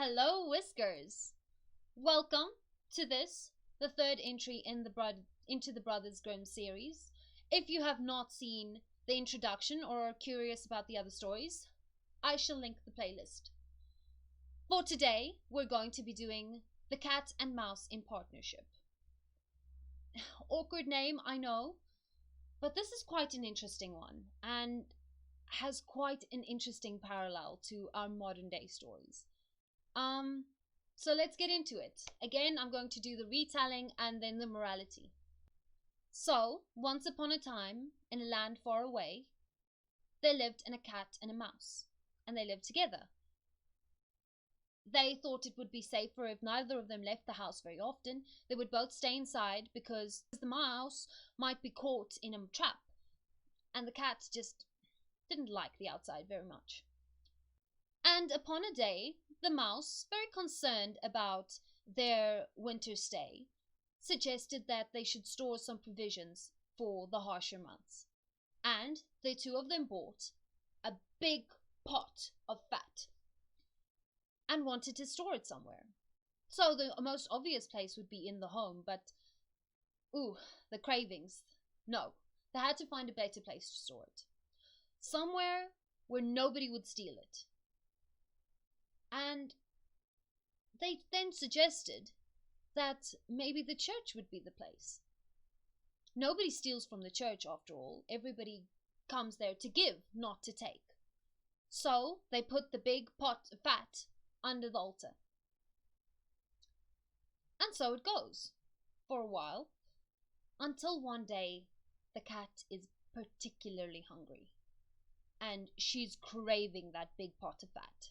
Hello, Whiskers! Welcome to the third entry in into the Brothers Grimm series. If you have not seen the introduction or are curious about the other stories, I shall link the playlist. For today, we're going to be doing The Cat and Mouse in Partnership. Awkward name, I know, but this is quite an interesting one and has quite an interesting parallel to our modern day stories. So let's get into it. Again, I'm going to do the retelling and then the morality. So, once upon a time, in a land far away, there lived a cat and a mouse, and they lived together. They thought it would be safer if neither of them left the house very often. They would both stay inside because the mouse might be caught in a trap, and the cat just didn't like the outside very much. And upon a day, the mouse, very concerned about their winter stay, suggested that they should store some provisions for the harsher months. And the two of them bought a big pot of fat and wanted to store it somewhere. So the most obvious place would be in the home, but the cravings. No, they had to find a better place to store it. Somewhere where nobody would steal it. And they then suggested that maybe the church would be the place. Nobody steals from the church, after all. Everybody comes there to give, not to take. So they put the big pot of fat under the altar. And so it goes for a while, until one day the cat is particularly hungry and she's craving that big pot of fat.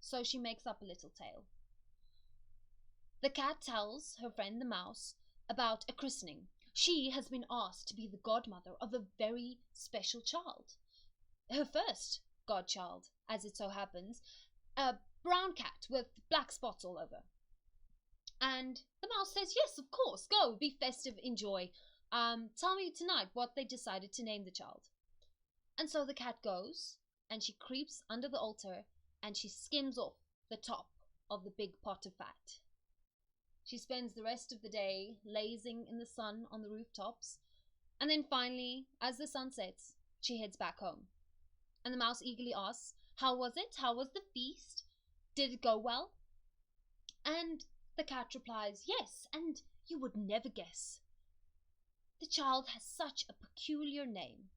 So she makes up a little tale. The cat tells her friend the mouse about a christening. She has been asked to be the godmother of a very special child. Her first godchild, as it so happens, a brown cat with black spots all over. And the mouse says, yes, of course, go, be festive, enjoy. Tell me tonight what they decided to name the child. And so the cat goes, and she creeps under the altar, and she skims off the top of the big pot of fat. She spends the rest of the day lazing in the sun on the rooftops, and then finally, as the sun sets, she heads back home. And the mouse eagerly asks, how was it? How was the feast? Did it go well? And the cat replies, yes, and you would never guess. The child has such a peculiar name.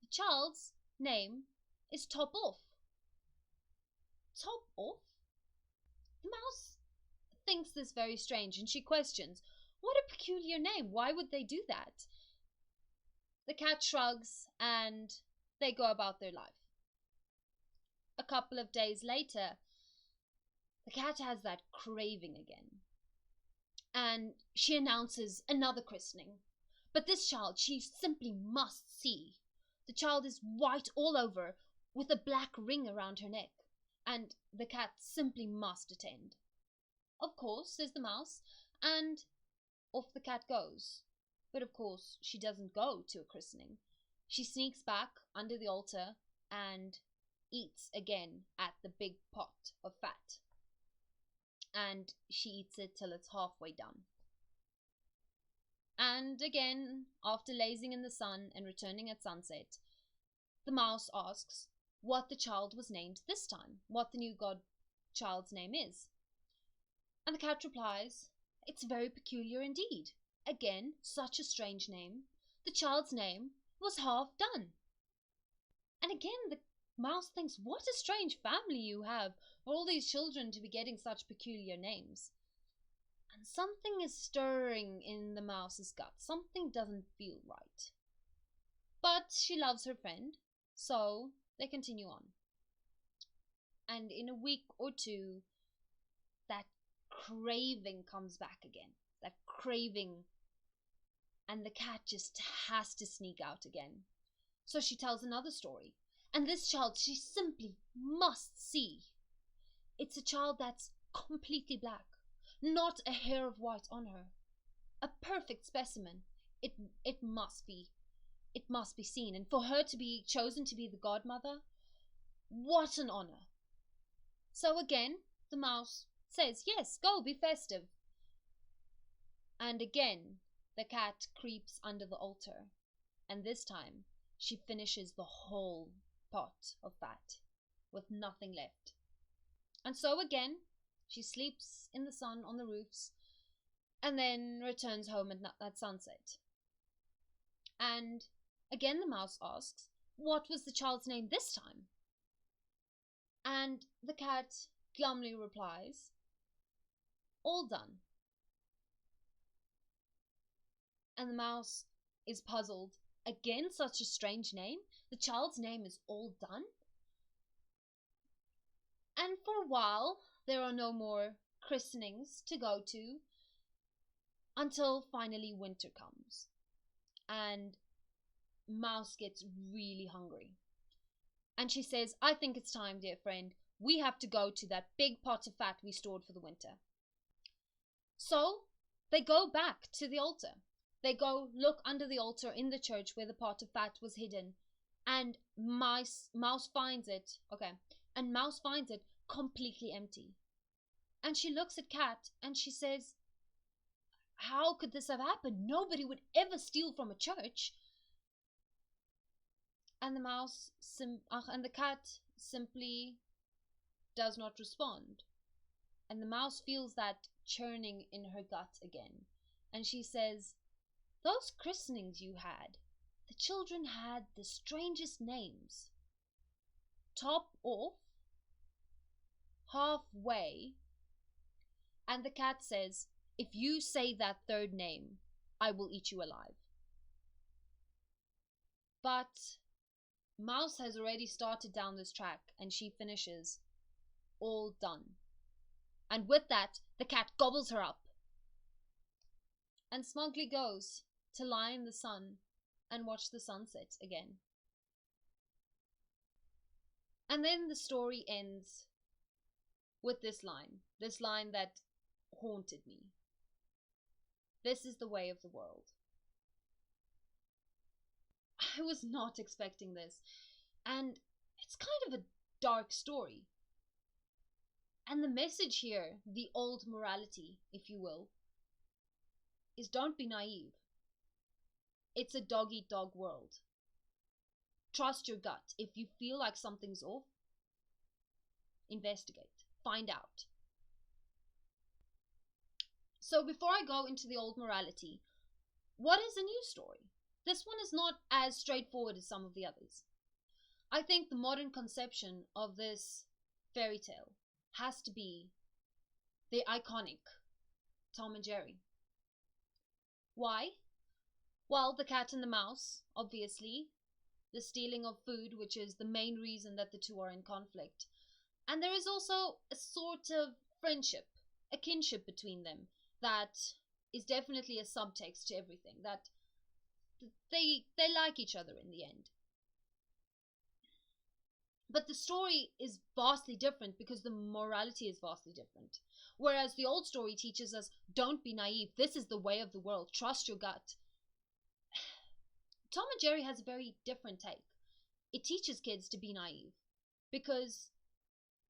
The child's name is Top Off. Top Off? The mouse thinks this very strange, and she questions, what a peculiar name, why would they do that? The cat shrugs and they go about their life. A couple of days later, the cat has that craving again, and she announces another christening. But this child she simply must see. The child is white all over with a black ring around her neck, and the cat simply must attend. Of course, says the mouse, and off the cat goes. But of course, she doesn't go to a christening. She sneaks back under the altar and eats again at the big pot of fat. And she eats it till it's halfway done. And again, after lazing in the sun and returning at sunset, the mouse asks what the child was named this time, what the new godchild's name is. And the cat replies, it's very peculiar indeed. Again, such a strange name. The child's name was Half Done. And again, the mouse thinks, what a strange family you have for all these children to be getting such peculiar names. And something is stirring in the mouse's gut. Something doesn't feel right. But she loves her friend, so they continue on. And in a week or two, that craving comes back again. That craving. And the cat just has to sneak out again. So she tells another story. And this child she simply must see. It's a child that's completely black. Not a hair of white on her. A perfect specimen. It must be. It must be seen. And for her to be chosen to be the godmother, what an honor. So again, the mouse says, yes, go, be festive. And again, the cat creeps under the altar, and this time she finishes the whole pot of fat with nothing left. And so again, she sleeps in the sun on the roofs and then returns home at sunset. And again, the mouse asks, what was the child's name this time? And the cat glumly replies, all done. And the mouse is puzzled. Again, such a strange name. The child's name is all done. And for a while, there are no more christenings to go to until finally winter comes. And Mouse gets really hungry. And she says, I think it's time, dear friend. We have to go to that big pot of fat we stored for the winter. So they go back to the altar. They go look under the altar in the church where the pot of fat was hidden. And Mouse finds it. And Mouse finds it completely empty. And she looks at Cat and she says, how could this have happened? Nobody would ever steal from a church. And the cat simply does not respond. And the mouse feels that churning in her gut again. And she says, those christenings you had, the children had the strangest names. Top off, halfway. And the cat says, if you say that third name, I will eat you alive. But Mouse has already started down this track and she finishes, all done. And with that, the cat gobbles her up and smugly goes to lie in the sun and watch the sunset again. And then the story ends with this line that haunted me. This is the way of the world. I was not expecting this, and it's kind of a dark story. And the message here, the old morality, if you will, is don't be naive. It's a dog-eat-dog world. Trust your gut. If you feel like something's off, investigate. Find out. So before I go into the old morality, what is a new story? This one is not as straightforward as some of the others. I think the modern conception of this fairy tale has to be the iconic Tom and Jerry. Why? Well, the cat and the mouse, obviously. The stealing of food, which is the main reason that the two are in conflict. And there is also a sort of friendship, a kinship between them that is definitely a subtext to everything, that they like each other in the end. But the story is vastly different because the morality is vastly different. Whereas the old story teaches us, don't be naive, this is the way of the world, trust your gut. Tom and Jerry has a very different take. It teaches kids to be naive because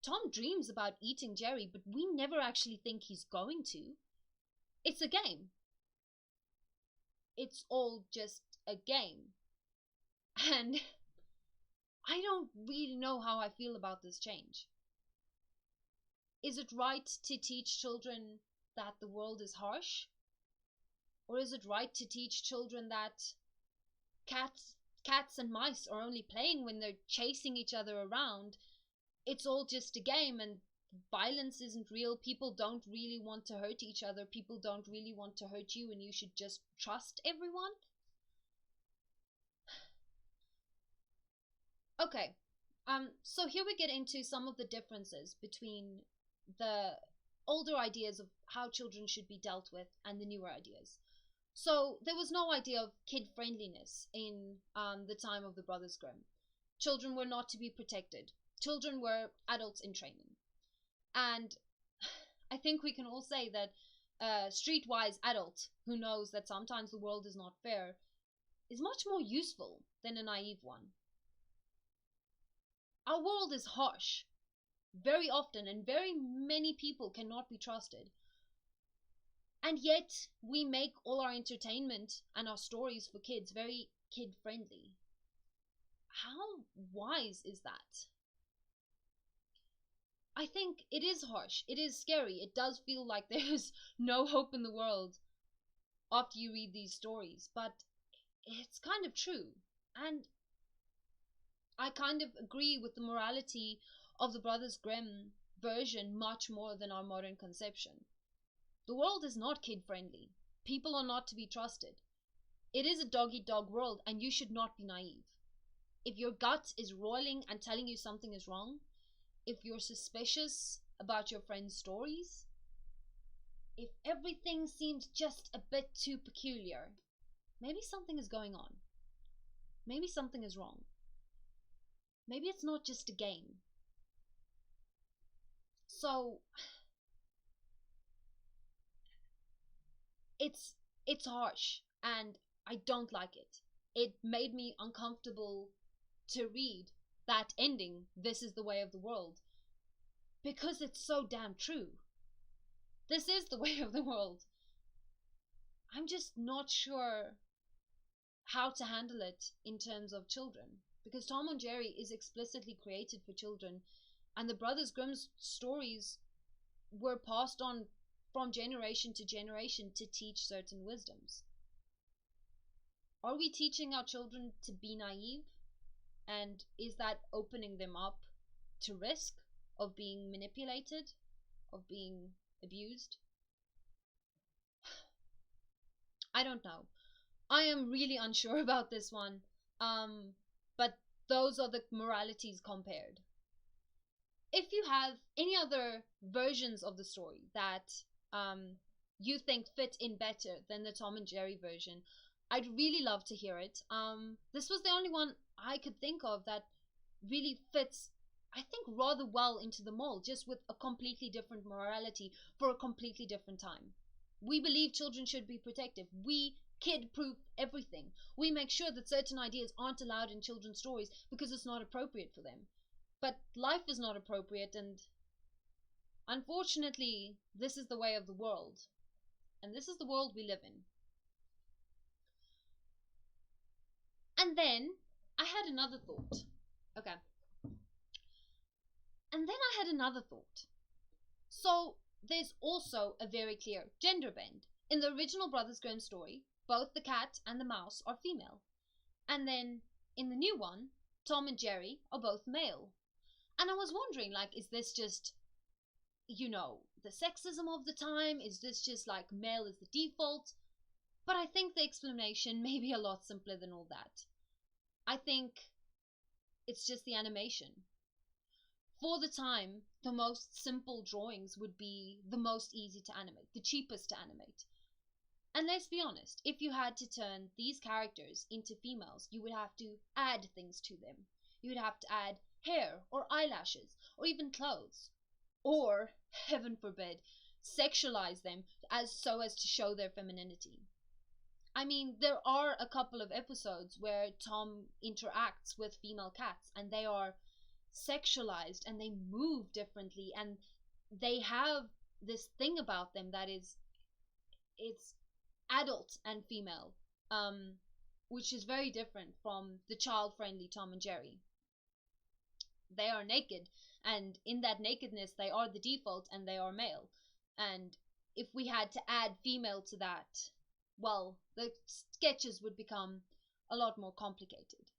Tom dreams about eating Jerry, but we never actually think he's going to. It's a game. It's all just a game. And I don't really know how I feel about this change. Is it right to teach children that the world is harsh? Or is it right to teach children that cats and mice are only playing when they're chasing each other around? It's all just a game and violence isn't real. People don't really want to hurt each other. People don't really want to hurt you, and you should just trust everyone. Okay, so here we get into some of the differences between the older ideas of how children should be dealt with and the newer ideas. So there was no idea of kid friendliness in the time of the Brothers Grimm. Children were not to be protected. Children were adults in training. And I think we can all say that a streetwise adult who knows that sometimes the world is not fair is much more useful than a naive one. Our world is harsh. very often, and very many people cannot be trusted. And yet, we make all our entertainment and our stories for kids very kid friendly. How wise is that? I think it is harsh. It is scary. It does feel like there's no hope in the world after you read these stories, but it's kind of true. And I kind of agree with the morality of the Brothers Grimm version much more than our modern conception. The world is not kid friendly. People are not to be trusted. It is a dog eat dog world, and you should not be naive. If your gut is roiling and telling you something is wrong, if you're suspicious about your friend's stories, if everything seems just a bit too peculiar, maybe something is going on. Maybe something is wrong. Maybe it's not just a game. So it's harsh, and I don't like it. It made me uncomfortable to read that ending, "This is the way of the world," because it's so damn true. This is the way of the world. I'm just not sure how to handle it in terms of children, because Tom and Jerry is explicitly created for children, and the Brothers Grimm's stories were passed on from generation to generation to teach certain wisdoms. Are we teaching our children to be naive? And is that opening them up to risk of being manipulated, of being abused? I don't know. I am really unsure about this one. But those are the moralities compared. If you have any other versions of the story that you think fit in better than the Tom and Jerry version, I'd really love to hear it. This was the only one I could think of that really fits, I think, rather well into the mold, just with a completely different morality for a completely different time. We believe children should be protective. We kid-proof everything. We make sure that certain ideas aren't allowed in children's stories because it's not appropriate for them. But life is not appropriate, and unfortunately, this is the way of the world. And this is the world we live in. And then I had another thought. Okay. And then I had another thought. So there's also a very clear gender bend. In the original Brothers Grimm story, both the cat and the mouse are female. And then in the new one, Tom and Jerry are both male. And I was wondering, like, is this just, the sexism of the time? Is this just like male is the default? But I think the explanation may be a lot simpler than all that. I think it's just the animation. For the time, the most simple drawings would be the most easy to animate, the cheapest to animate. And let's be honest, if you had to turn these characters into females, you would have to add things to them. You would have to add hair or eyelashes or even clothes. Or, heaven forbid, sexualize them so as to show their femininity. I mean, there are a couple of episodes where Tom interacts with female cats and they are sexualized and they move differently and they have this thing about them that is, it's adult and female, which is very different from the child-friendly Tom and Jerry. They are naked, and in that nakedness they are the default and they are male. And if we had to add female to that, well, the sketches would become a lot more complicated.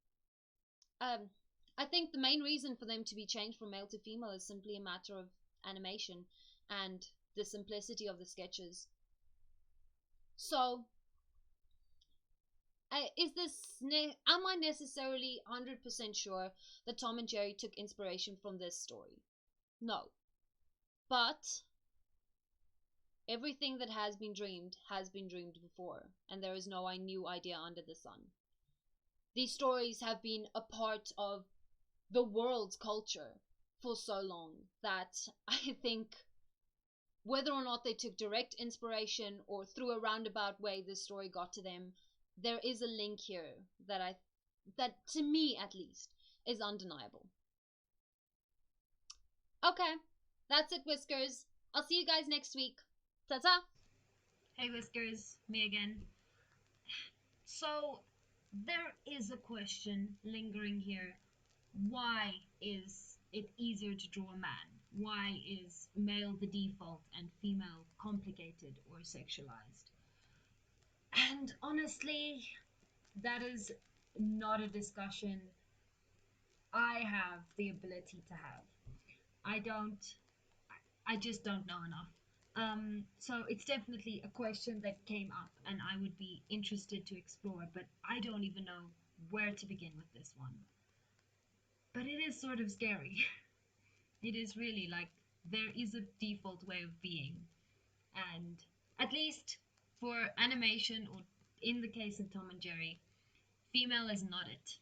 I think the main reason for them to be changed from male to female is simply a matter of animation and the simplicity of the sketches. So, am I necessarily 100% sure that Tom and Jerry took inspiration from this story? No. But everything that has been dreamed before, and there is no new idea under the sun. These stories have been a part of the world's culture for so long that I think whether or not they took direct inspiration or through a roundabout way this story got to them, there is a link here that to me at least is undeniable. Okay, that's it, Whiskers. I'll see you guys next week. Ta ta! Hey Whiskers, me again. So, there is a question lingering here. Why is it easier to draw a man? Why is male the default and female complicated or sexualized? And honestly, that is not a discussion I have the ability to have. I don't, I just don't know enough. So it's definitely a question that came up and I would be interested to explore, but I don't even know where to begin with this one. But it is sort of scary. It is really like there is a default way of being, and at least for animation, or in the case of Tom and Jerry, female is not it.